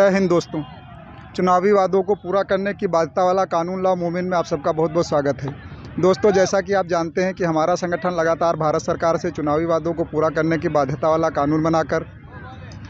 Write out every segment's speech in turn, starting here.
जय हिंद दोस्तों। चुनावी वादों को पूरा करने की बाध्यता वाला कानून लॉ मूवमेंट में आप सबका बहुत बहुत स्वागत है। दोस्तों, जैसा कि आप जानते हैं कि हमारा संगठन लगातार भारत सरकार से चुनावी वादों को पूरा करने की बाध्यता वाला कानून बनाकर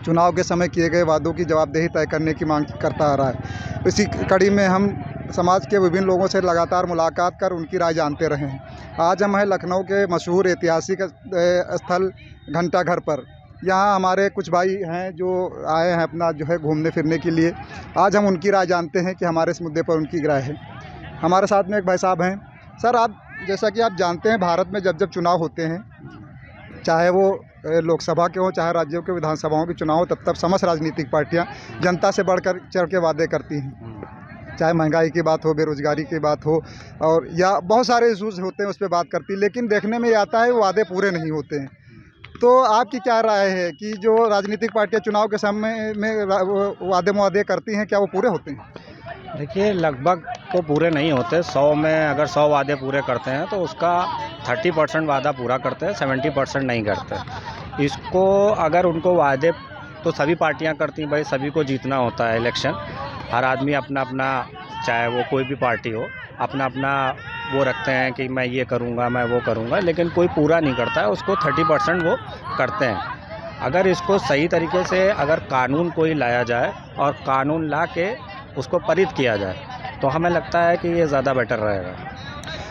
चुनाव के समय किए गए वादों की जवाबदेही तय करने की मांग करता आ रहा है। इसी कड़ी में हम समाज के विभिन्न लोगों से लगातार मुलाकात कर उनकी राय जानते रहे हैं। आज हम हैं लखनऊ के मशहूर ऐतिहासिक स्थल घंटाघर पर। यहाँ हमारे कुछ भाई हैं जो आए हैं अपना जो है घूमने फिरने के लिए। आज हम उनकी राय जानते हैं कि हमारे इस मुद्दे पर उनकी राय है। हमारे साथ में एक भाई साहब हैं। सर, आप जैसा कि आप जानते हैं, भारत में जब जब चुनाव होते हैं, चाहे वो लोकसभा के हों चाहे राज्यों के विधानसभाओं के चुनाव हो, तब तब समस्त राजनीतिक पार्टियां जनता से बढ़कर चढ़ के वादे करती हैं। चाहे महंगाई की बात हो, बेरोजगारी की बात हो, और या बहुत सारे इशूज़ होते हैं, उस पर बात करती है। लेकिन देखने में ये आता है वो वादे पूरे नहीं होते हैं। तो आपकी क्या राय है कि जो राजनीतिक पार्टियां चुनाव के समय में वादे करती हैं, क्या वो पूरे होते हैं? देखिए, लगभग तो पूरे नहीं होते। 100 में अगर 100 वादे पूरे करते हैं तो उसका 30% वादा पूरा करते हैं, 70% नहीं करते। इसको अगर उनको वादे तो सभी पार्टियां करती हैं, भाई सभी को जीतना होता है इलेक्शन। हर आदमी अपना अपना, चाहे वो कोई भी पार्टी हो, अपना अपना वो रखते हैं कि मैं ये करूँगा, मैं वो करूँगा, लेकिन कोई पूरा नहीं करता है उसको। 30% वो करते हैं। अगर इसको सही तरीके से अगर कानून कोई लाया जाए और कानून ला के उसको पारित किया जाए तो हमें लगता है कि ये ज़्यादा बेटर रहेगा।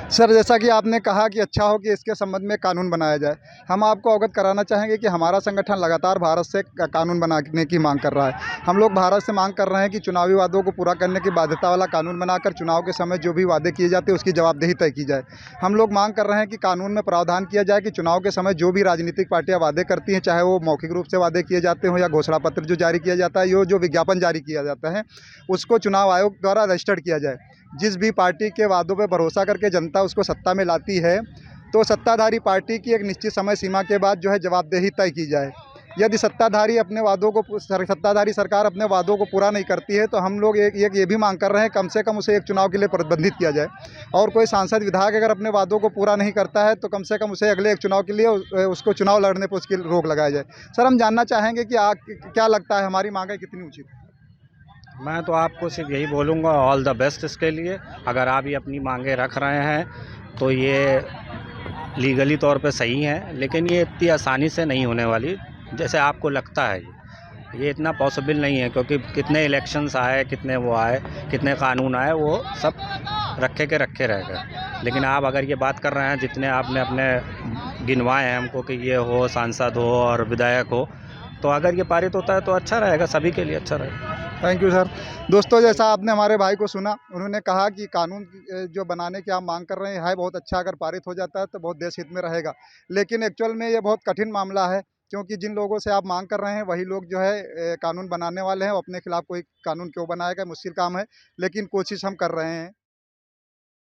सर, जैसा कि आपने कहा कि अच्छा हो कि इसके संबंध में कानून बनाया जाए, हम आपको अवगत कराना चाहेंगे कि हमारा संगठन लगातार भारत से कानून बनाने की मांग कर रहा है। हम लोग भारत से मांग कर रहे हैं कि चुनावी वादों को पूरा करने की बाध्यता वाला कानून बनाकर चुनाव के समय जो भी वादे किए जाते हैं उसकी जवाबदेही तय की जाए। हम लोग मांग कर रहे हैं कि कानून में प्रावधान किया जाए कि चुनाव के समय जो भी राजनीतिक पार्टियाँ वादे करती हैं, चाहे वो मौखिक रूप से वादे किए जाते हों या घोषणा पत्र जो जारी किया जाता है, जो विज्ञापन जारी किया जाता है, उसको चुनाव आयोग द्वारा रजिस्टर्ड किया जाए। जिस भी पार्टी के वादों पर भरोसा करके जनता उसको सत्ता में लाती है, तो सत्ताधारी पार्टी की एक निश्चित समय सीमा के बाद जो है जवाबदेही तय की जाए। यदि सत्ताधारी सरकार अपने वादों को पूरा नहीं करती है, तो हम लोग ये भी मांग कर रहे हैं कम से कम उसे एक चुनाव के लिए प्रतिबंधित किया जाए। और कोई सांसद विधायक अगर अपने वादों को पूरा नहीं करता है तो कम से कम उसे अगले एक चुनाव के लिए उसको चुनाव लड़ने पर उसकी रोक लगाई जाए। सर, हम जानना चाहेंगे कि क्या लगता है हमारी मांगें कितनी उचित है? मैं तो आपको सिर्फ यही बोलूँगा, ऑल द बेस्ट इसके लिए। अगर आप ये अपनी मांगें रख रहे हैं तो ये लीगली तौर पे सही है, लेकिन ये इतनी आसानी से नहीं होने वाली जैसे आपको लगता है। ये इतना पॉसिबल नहीं है, क्योंकि कितने इलेक्शंस आए, कितने वो आए, कितने कानून आए, वो सब रखे के रखे रह गए। लेकिन आप अगर ये बात कर रहे हैं, जितने आपने अपने गिनवाए हैं हमको कि ये हो, सांसद हो और विधायक हो, तो अगर ये पारित होता है तो अच्छा रहेगा, सभी के लिए अच्छा रहेगा। Thank you sir. दोस्तों, जैसा आपने हमारे भाई को सुना, उन्होंने कहा कि कानून जो बनाने की आप मांग कर रहे हैं है बहुत अच्छा, अगर पारित हो जाता है तो बहुत देश हित में रहेगा। लेकिन एक्चुअल में ये बहुत कठिन मामला है, क्योंकि जिन लोगों से आप मांग कर रहे हैं वही लोग जो है कानून बनाने वाले हैं। वो अपने खिलाफ कोई कानून क्यों बनाएगा, मुश्किल काम है, लेकिन कोशिश हम कर रहे हैं।